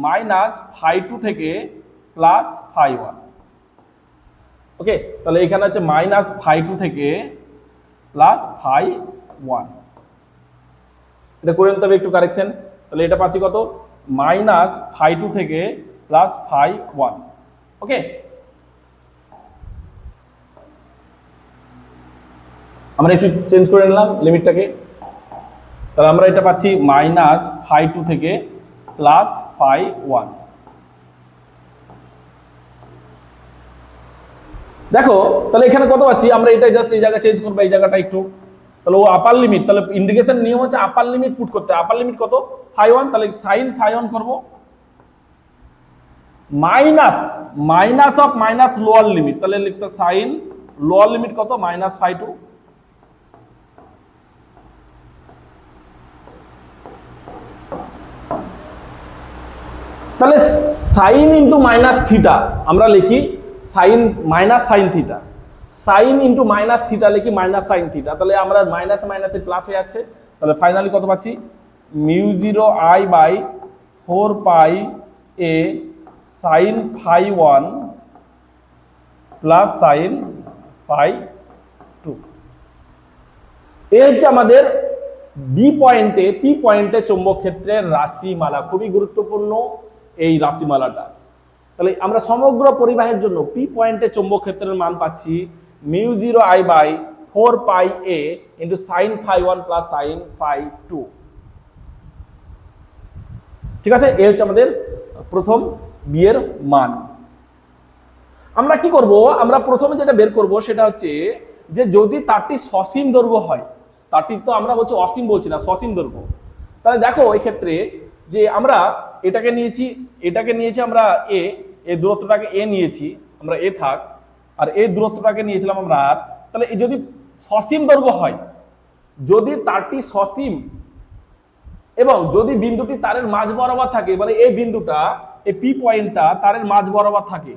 -φ2 থেকে +φ1, ওকে। তাহলে এখানে হচ্ছে -φ2 থেকে +φ1, এটা করে নিতে হবে একটু কারেকশন। তাহলে এটা পাচ্ছি কত? -φ2 থেকে +φ1, ওকে। আমরা একটু চেঞ্জ করে নিলাম লিমিটটাকে, তাহলে আমরা এটা পাচ্ছি -φ2 থেকে +φ1। দেখো তাহলে এখানে কত পাচ্ছি আমরা, এটা জাস্ট এই জায়গা চেঞ্জ করবো, এই জায়গাটা একটু, তাহলে ও আপার লিমিট, তাহলে ইন্টিগ্রেশন নিয়ম হচ্ছে আপার লিমিট পুট করতে, আপার লিমিট কত? φ1, তাহলে sin φ1 করব minus of minus lower limit, তাহলে লিখতে sin লোয়ার লিমিট কত? -φ2, তাহলে sin * -θ আমরা লিখি sin sin θ, sin * -θ লিখি sin θ, তাহলে আমরা মাইনাস মাইনাসে প্লাস হয়ে যাচ্ছে। তাহলে ফাইনালি কত পাচ্ছি? μ0 I/4πa sin φ1 প্লাস sin φ2। এই হচ্ছে আমাদের বি পয়েন্টে, পি পয়েন্টে চৌম্বক ক্ষেত্রের রাশিমালা, খুবই গুরুত্বপূর্ণ এই রাশিমালাটা। তাহলে আমরা সমগ্র পরিবাহের জন্য পি পয়েন্টে চৌম্বক ক্ষেত্রের মান পাচ্ছি mu zero I by 4 pi A into sine phi 1 plus sine phi 2। ঠিক আছে, এই হচ্ছে আমাদের প্রথম বি এর মান। আমরা কি করব, আমরা প্রথমে যেটা বের করব সেটা হচ্ছে যে যদি তারটি সসীম দৈর্ঘ্য হয়, তারটি তো আমরা বলছি অসীম বলছি না, সসীম দৈর্ঘ্য, তাহলে দেখো এই ক্ষেত্রে যে আমরা এটাকে নিয়েছি আমরা এ, এই দূরত্বটাকে এ নিয়েছি আমরা, এ থাক, আর এই দূরত্বটাকে নিয়েছিলাম আমরা আর। তাহলে এই যদি সসীম দৈর্ঘ্য হয়, যদি তারটি সসীম এবং যদি বিন্দুটি তারের মাঝ বরাবর থাকে, মানে এই বিন্দুটা, এই পি পয়েন্টটা তারের মাঝ বরাবর থাকে,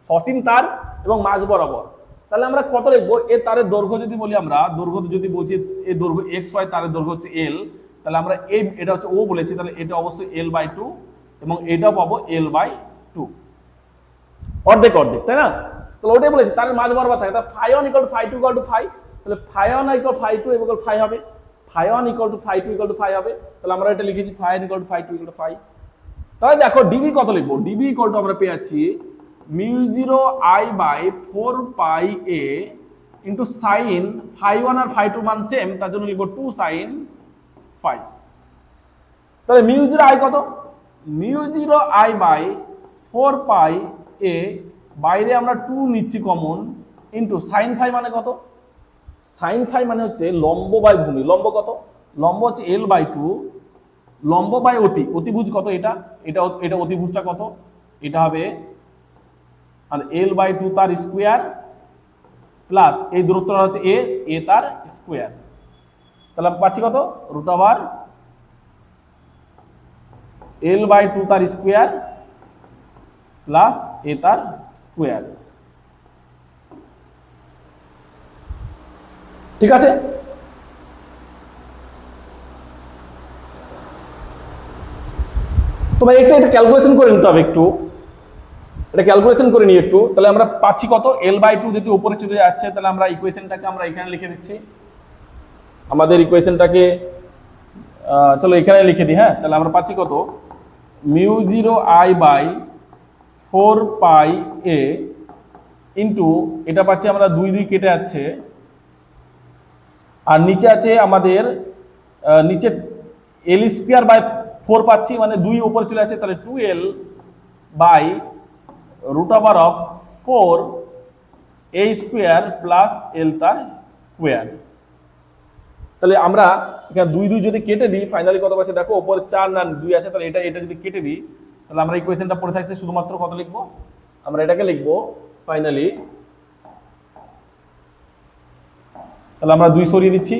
সসীম তার এবং মাঝ বরাবর, তাহলে আমরা কত লিখবো? এ তারের দৈর্ঘ্য যদি বলি, আমরা দৈর্ঘ্য যদি বলছি এই দৈর্ঘ্য এক্স ওয়াই, তারের দৈর্ঘ্য হচ্ছে এল, তাহলে আমরা এই এটা হচ্ছে ও বলেছি, তাহলে এটা অবশ্যই এল বাই 2 এবং এটাও পাবো এল বাই 2, অর্ধেক অর্ধেক, তাই না? তাহলে ওটাই বলেছি তারের মাঝ বরাবর থাকে, তাহলে phi 1 equal to phi 2 equal to phi, তাহলে phi 1 equal phi 2 equal phi হবে, phi 1 equal to phi 2 equal to phi হবে, তাহলে আমরা এটা লিখেছি phi 1 equal to phi 2 equal to phi. তাহলে দেখো ডিবি কত লিখবো? ডিবি ইকুয়াল টু আমরা পেয়ে যাচ্ছি mu zero I by 4 pi A into sine phi 1 আর ফাই 2 মান সেম, তার জন্য লিখবো 2 সাইন ফাই। তাহলে মিউ জিরো আই কত? Mu zero I by 4 pi a, বাইরে আমরা 2 নিচ্ছি কমন, ইন্টু সাইন ফাই মানে কত? সাইন ফাই মানে হচ্ছে লম্ব বাই ভূমি। লম্ব কত? লম্ব হচ্ছে এল বাই 2, লম্ব বাই অতিভুজ কত? এটা এটা এটা অতিভুজটা কত? এটা হবে আর এল বাই 2 তার স্কোয়ার প্লাস এই দূরত্বটা হচ্ছে এ তার স্কোয়ার, তাহলে পাচ্ছি কত? রুট ওভার এল বাই 2 তার স্কোয়ার প্লাস এ তার স্কোয়ার। ঠিক আছে, তোমার এটা ক্যালকুলেশন করে নিতে হবে একটু, এটা ক্যালকুলেশন করে নিই একটু। তাহলে আমরা পাচ্ছি কত? এল বাই 2 যদি উপরে চলে যাচ্ছে, তাহলে আমরা ইকুয়েশনটাকে আমরা এখানে লিখে দিচ্ছি, আমাদের ইকুয়েশনটাকে চলো এখানে লিখে দিই। হ্যাঁ, তাহলে আমরা পাচ্ছি কত? Mu zero I by 4 pi A into এটা পাচ্ছি আমরা 2 2 কেটে যাচ্ছে, আর নিচে আছে আমাদের নিচে এল স্কোয়ার বাই 4 পাচ্ছি, মানে 2 উপরে চলে যাচ্ছে, তাহলে 2l by root over of 4 A square plus L তার স্কোয়ার। তাহলে আমরা এখানে 2 2 যদি কেটে দিই, ফাইনালি কত পাচ্ছে দেখো, উপরে 4 না 2 আছে, তাহলে এটা যদি কেটে দিই, তাহলে আমরা ইকুয়েশনটা পড়ে থাকছে শুধুমাত্র কত লিখবো? আমরা এটাকে লিখবো ফাইনালি, তাহলে আমরা 2 সরিয়ে দিচ্ছি,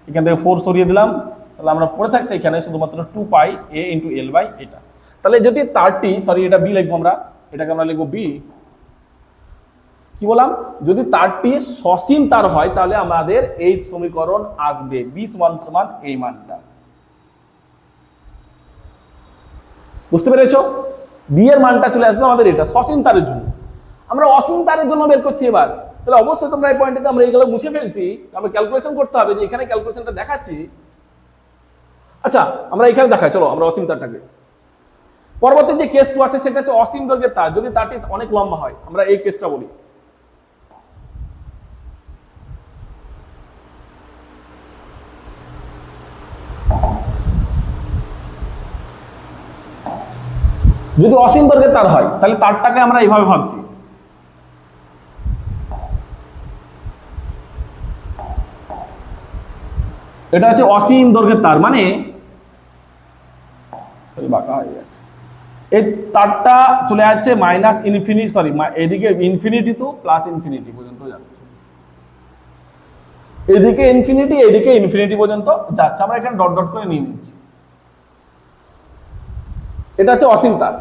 এখান থেকে 4 সরিয়ে দিলাম, তাহলে আমরা পড়ে থাকছে এখানে শুধুমাত্র 2 পাই এ ইন্টু এল বাই এটা। তাহলে যদি তারটি, সরি এটা বি লিখবো আমরা, এটাকে আমরা লিখবো বি। কি বললাম? যদি তারটি সসীম তার হয়, তাহলে আমাদের এই সমীকরণ আসবে বি সমান এই মানটা। বুঝতে পেরেছো? বি এর মানটা চলে আসবে আমাদের এটা সসীম তারের জন্য। আমরা অসীম তারের জন্য বের করছি এবার, তাহলে অবশ্যই তোমরা এই পয়েন্টে আমরা এইগুলো মুছে ফেলছি, আমরা ক্যালকুলেশন করতে হবে যে এখানে ক্যালকুলেশনটা দেখাচ্ছি। আচ্ছা, আমরা এখানে দেখাই, চলো আমরা অসীম তারটাকে। পরবর্তী যে কেস 2 আছে সেটা হচ্ছে অসীম দৈর্ঘ্যের তার, যদি তারটি অনেক লম্বা হয়, আমরা এই কেসটা বলি। যদি অসীম দৈর্ঘ্যের তার হয়, তাহলে তারটাকে আমরা এইভাবে ভাবছি, এটা হচ্ছে অসীম দৈর্ঘ্যের তার, মানে বাঁকা হয়ে যাচ্ছে, এই তারটা চলে যাচ্ছে মাইনাস ইনফিনিটি, সরি এদিকে ইনফিনিটি টু প্লাস ইনফিনিটি পর্যন্ত যাচ্ছে, এদিকে ইনফিনিটি এদিকে ইনফিনিটি পর্যন্ত যাচ্ছে। আমরা এখানে ডট ডট করে নিয়ে নিচ্ছি, এটা হচ্ছে অসীম তার।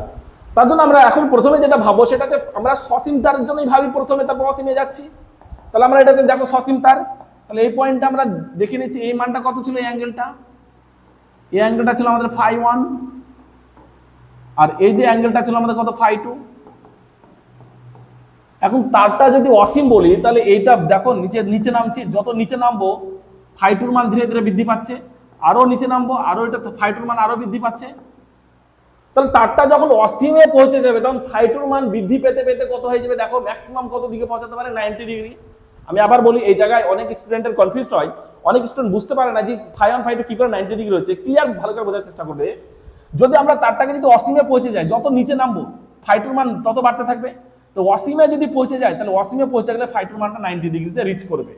তার জন্য আমরা এখন প্রথমে যেটা ভাববো সেটা হচ্ছে আমরা সসীম তারের জন্যই ভাবি প্রথমে, তারপর অসীমে যাচ্ছি। তাহলে আমরা এটা দেখো সসীম তার, তাহলে এই পয়েন্টটা আমরা দেখে নিচ্ছি, এই মানটা কত ছিল? এই অ্যাঙ্গেলটা, এই অ্যাঙ্গেলটা ছিল আমাদের ফাই 1, আর এই যে অ্যাঙ্গেলটা ছিল আমাদের কত? ফাই 2। এখন তারটা যদি অসীম বলি, তাহলে এইটা দেখো নিচে নামছি, যত নিচে নামবো ফাই 2 মান ধীরে ধীরে বৃদ্ধি পাচ্ছে, আরো নিচে নামবো, আরো এটা ফাই 2 মান আরো বৃদ্ধি পাচ্ছে। তাহলে তারটা যখন অসীমে পৌঁছে যাবে, তখন ফাই 2 মান বৃদ্ধি পেতে পেতে কত হয়ে যাবে দেখো, ম্যাক্সিমাম কত দিকে পৌঁছাতে পারে? 90 ডিগ্রি। আমি আবার বলি, এই জায়গায় অনেক স্টুডেন্টের কনফিউজ হয়, অনেক স্টুডেন্ট বুঝতে পারে না যে φ1 φ2 কি করে 90 ডিগ্রি হচ্ছে। ক্লিয়ার ভালো করে বোঝার চেষ্টা করবে। যদি আমরা তারটাকে যদি অসীমে পৌঁছে যাই, যত নিচে নামবো φ2 মান তত বাড়তে থাকবে। তো অসীমে যদি পৌঁছে যায়, তাহলে অসীমে পৌঁছে গেলে φ2 মানটা 90 ডিগ্রিতে রিচ করবে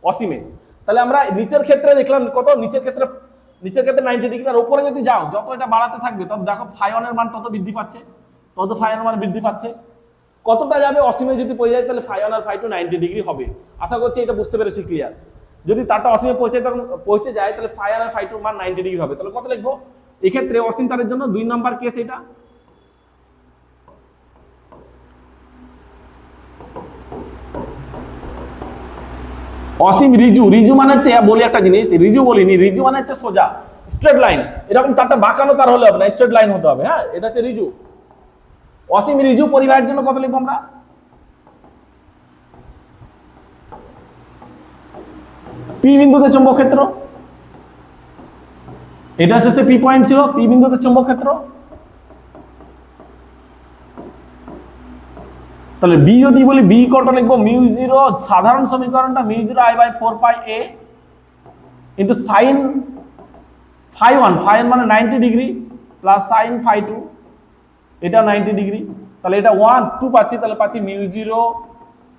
অসীমে। তাহলে আমরা নিচের ক্ষেত্রে দেখলাম কত, নিচের ক্ষেত্রে 90 ডিগ্রি। আর উপরে যদি যাও, যত এটা বাড়াতে থাকবে তত দেখো φ1 এর মান তত বৃদ্ধি পাচ্ছে, তত φ1 এর মান বৃদ্ধি পাচ্ছে। কতটা যাবে অসীমে যদি পৌঁছে যায়, তাহলে φ1 আর φ2 90 ডিগ্রি হবে। আশা করছি এটা বুঝতে পেরেছি ক্লিয়ার। যদি তারটা অসীমে পৌঁছে যায়, তাহলে φ1 আর φ2 মান 90 ডিগ্রি হবে। তাহলে কত লিখবো এক্ষেত্রে অসীম তারের জন্য 2 নম্বর কেস এটা। অসীম রিজু, রিজু মানে হচ্ছে বলি একটা জিনিস, রিজু বলিনি, রিজু মানে হচ্ছে সোজা স্ট্রেট লাইন। এরকম তারটা বাঁকানো তার হলে হবে না, স্ট্রেট লাইন হতে হবে। হ্যাঁ, এটা হচ্ছে রিজু। অসীম রিজু পরিবাহের জন্য কত লিখবো আমরা? পি বিন্দুতে চৌম্বক ক্ষেত্র, এটা হচ্ছে পি পয়েন্ট ছিল, পি বিন্দুতে চৌম্বক ক্ষেত্র। তাহলে বি যদি বলি, বি কত লিখবো? মিউ জিরো, সাধারণ সমীকরণটা mu zero I by 4 pi A into sine φ1, φ1 মানে 90 ডিগ্রি প্লাস সাইন φ2, এটা 90 ডিগ্রি। তাহলে এটা 1 2 পাচ্ছি, তাহলে পাচ্ছি মিউ জিরো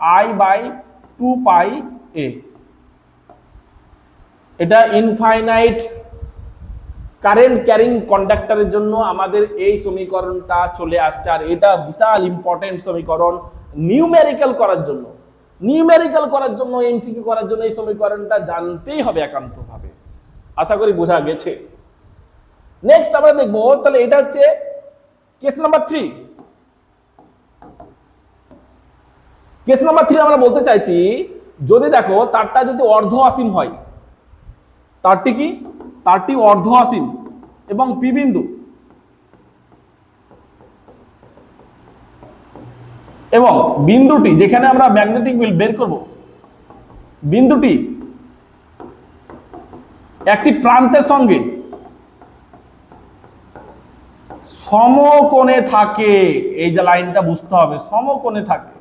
আই বাই 2 পাই এ। এটা ইনফাইনাইট কারেন্ট ক্যারিং কন্ডাক্টরের জন্য আমাদের এই সমীকরণটা চলে আসছে। আর এটা বিশাল ইম্পর্টেন্ট সমীকরণ নিউমেরিক্যাল করার জন্য, এমসিকিউ করার জন্য এই সমীকরণটা জানতেই হবে একান্তভাবে। আশা করি বোঝা গেছে। নেক্সট আমরা দেখবো, তাহলে এটা হচ্ছে কেস নাম্বার 3। কেস নাম্বার 3 আমরা বলতে চাইছি, যদি দেখো তারটা যদি অর্ধ অসীম হয়, তারটি কি, তারটি অর্ধ অসীম এবং পি বিন্দু এবং বিন্দুটি যেখানে আমরা ম্যাগনেটিক ফিল্ড বের করব, বিন্দুটি একটি প্রান্তের সঙ্গে সমকোণে থাকে। এই যে লাইনটা বুঝতে হবে, সমকোণে থাকে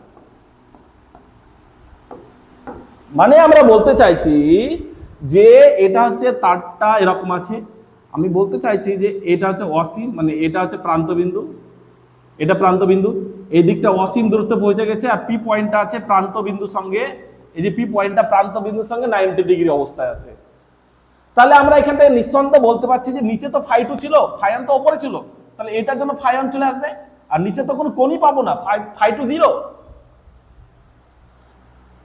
মানে আমরা বলতে চাইছি যে এটা হচ্ছে তারটা এরকম আছে। আমি বলতে চাইছি যে এটা হচ্ছে অসীম, মানে এটা হচ্ছে প্রান্তবিন্দু, এটা প্রান্তবিন্দু, এই দিকটা অসীম দূরত্বে পৌঁছে গেছে। আর পি পয়েন্টটা আছে প্রান্তবিন্দুর সঙ্গে, এই যে পি পয়েন্টটা প্রান্তবিন্দুর সঙ্গে 90 ডিগ্রি অবস্থায় আছে। তাহলে আমরা এখান থেকে নিঃসন্দেহে বলতে পারছি যে নিচে তো φ2 ছিল, φ1 তো উপরে ছিল, তাহলে এটার জন্য φ1 চলে আসবে। আর নিচে তো কোনো কোণই পাবো না, φ2 0,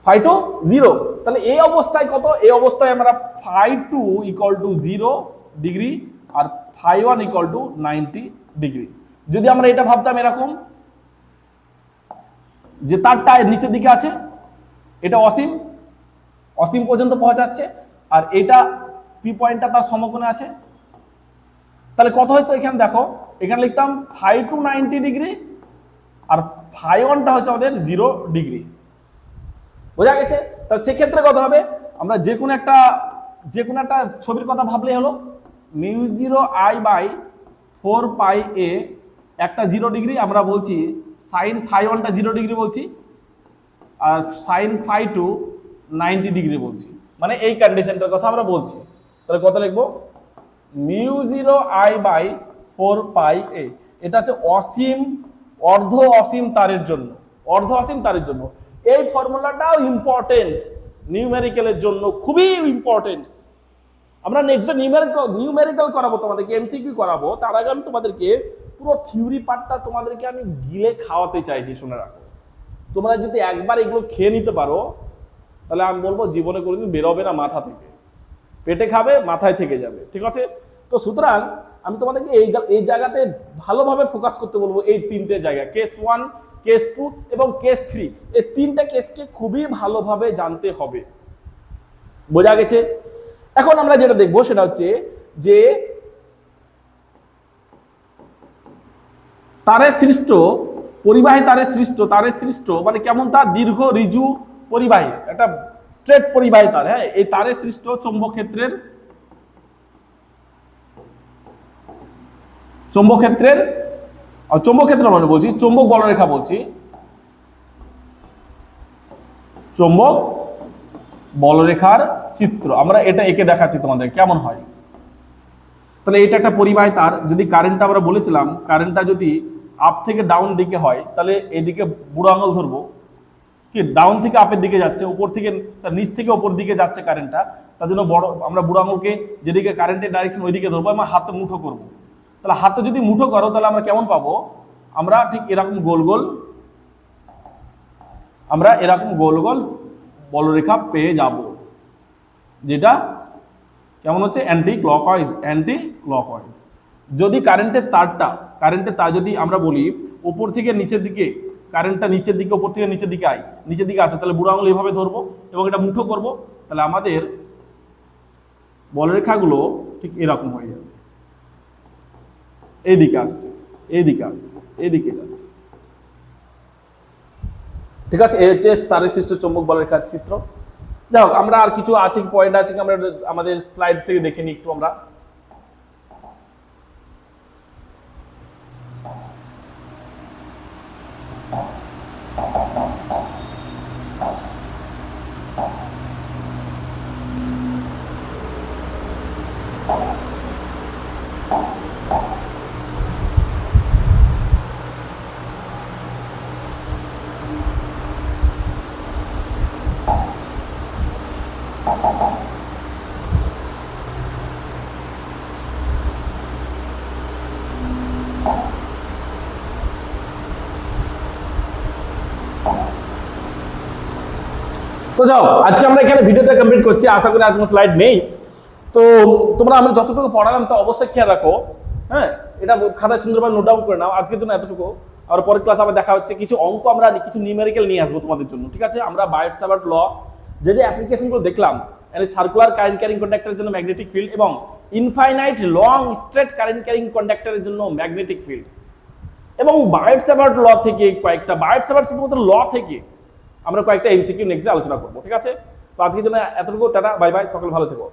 φ2 0। তাহলে এই অবস্থায় কত, এই অবস্থায় আমরা φ2 = 0 ডিগ্রি আর φ1 = 90 ডিগ্রি। যদি আমরা এটা ভাবতাম এরকম যে তারটা নিচের দিকে আছে, এটা অসীম, অসীম পর্যন্ত পৌঁছাচ্ছে, আর এটা পি পয়েন্টটা তার সমকোণে আছে, তাহলে কত হচ্ছে এখানে দেখো, এখানে লিখতাম φ2 90 ডিগ্রি আর φ1টা হচ্ছে আমাদের 0 ডিগ্রি। বোঝা গেছে? তাহলে সেক্ষেত্রে কত হবে, আমরা যে কোনো একটা ছবির কথা ভাবলেই হলো, mu zero I by 4 pi এ, একটা 0 ডিগ্রি, আমরা বলছি সাইন φ1টা 0 ডিগ্রি বলছি, আর সাইন φ2 90 ডিগ্রি বলছি, মানে এই কন্ডিশনটার কথা আমরা বলছি। তাহলে কত লিখবো, mu zero I by 4 pi এ। এটা হচ্ছে অসীম, অর্ধ অসীম তারের জন্য, অর্ধ অসীম তারের জন্য। এই ফর্মুলাটাও ইম্পর্টেন্স নিউমেরিক্যালের জন্য, খুবই ইম্পর্টেন্স। আমরা নেক্সট নিউমেরিক্যাল করাবো, তোমাদেরকে এমসিকিউ করাবো, তার আগে আমি তোমাদেরকে পুরো থিওরি পার্টটা তোমাদেরকে আমি গিলে খাওয়াতে চাইছি। শুনে রাখো, তোমরা যদি একবার এগুলো খেয়ে নিতে পারো, তাহলে আমি বলবো জীবনে কোনোদিন বেরোবে না মাথা থেকে, পেটে খাবে মাথায় থেকে যাবে, ঠিক আছে? তো সুতরাং আমি তোমাদেরকে এই জায়গাতে ভালোভাবে ফোকাস করতে বলবো, এই তিনটে জায়গা, কেস 1, কেস 2 এবং কেস 3, এই তিনটা কেসকে খুবই ভালোভাবে জানতে হবে। বোঝা গেছে? এখন আমরা যেটা দেখবো সেটা হচ্ছে যে তারের সৃষ্ট, পরিবাহী তারের সৃষ্ট মানে কেমন তার, দীর্ঘ ঋজু পরিবাহী, একটা স্ট্রেট পরিবাহী তার। হ্যাঁ, এই তারের সৃষ্ট চৌম্বক ক্ষেত্রের মানে বলছি চৌম্বক বলরেখা, বলছি চৌম্বক বলরেখার চিত্র। আমরা এটা এঁকে দেখাচ্ছি তোমাদের কেমন হয়। তাহলে এটা একটা পরিবাহী তার, যদি কারেন্টটা আমরা বলেছিলাম কারেন্টটা যদি আপ থেকে ডাউন দিকে হয় তাহলে এদিকে বুড়ো আঙুল ধরবো, কি ডাউন থেকে আপের দিকে যাচ্ছে, উপর থেকে নিচ থেকে উপর দিকে যাচ্ছে কারেন্টটা, তার জন্য আমরা বুড়ো আঙুলকে যেদিকে কারেন্টের ডাইরেকশন ওইদিকে ধরবো, আমরা হাতে মুঠো করব। তাহলে হাতে যদি মুঠো করো তাহলে আমরা কেমন পাবো, আমরা ঠিক এরকম গোল গোল, আমরা এরকম গোল গোল বলরেখা পেয়ে যাব, যেটা কেমন হচ্ছে অ্যান্টি ক্লকওয়াইজ, অ্যান্টি ক্লকওয়াইজ। যদি কারেন্টের তার যদি আমরা বলি উপর থেকে নিচের দিকে, কারেন্টটা নিচের দিকে উপর থেকে নিচের দিকে নিচের দিকে আসে, তাহলে বুড়ো আঙুল এইভাবে ধরবো এবং এটা মুঠো করব, তাহলে আমাদের বলরেখাগুলো ঠিক এরকম হয়ে যাবে, এইদিকে আসছে, এইদিকে আসছে, এইদিকে যাচ্ছে। ঠিক আছে, এই হচ্ছে তারের সৃষ্ট চৌম্বক বলরেখার চিত্র। যাই হোক, আমরা আর কিছু আছে পয়েন্ট আছে আমরা আমাদের স্লাইড থেকে দেখে নিই একটু আমরা। তো যাও, আজকে আমরা এখানে ভিডিওটা কমপ্লিট করছি, আশা করি আর কোনো স্লাইড নেই। তো তোমরা আমরা যতটুকু পড়ালাম তা অবশ্যই খেয়াল রাখো, হ্যাঁ, এটা খাতায় সুন্দরভাবে নোট ডাউন করে নাও। আজকের জন্য এতটুকু, আর পরের ক্লাস আবার দেখা হচ্ছে। কিছু অঙ্ক আমরা কিছু নিউমেরিক্যাল নিয়ে আসবো তোমাদের জন্য, ঠিক আছে। আমরা বায়োট-সাভার্ট ল যদি অ্যাপ্লিকেশনগুলো দেখলাম, সার্কুলার কারেন্ট ক্যারিং কন্ডাক্টরের জন্য ম্যাগনেটিক ফিল্ড এবং infinite long straight current carrying কন্ডাক্টরের জন্য ম্যাগনেটিক ফিল্ড, এবং বায়োট-সাভার্ট ল থেকে কয়েকটা বায়োট-সাভার্ট শুধুমাত্র ল থেকে আমরা কয়েকটা এমসিকিউ নেক্সট আলোচনা করবো, ঠিক আছে। তো আজকের জন্য এতটুকু, টাটা, বাই বাই, সকল ভালো থেকো।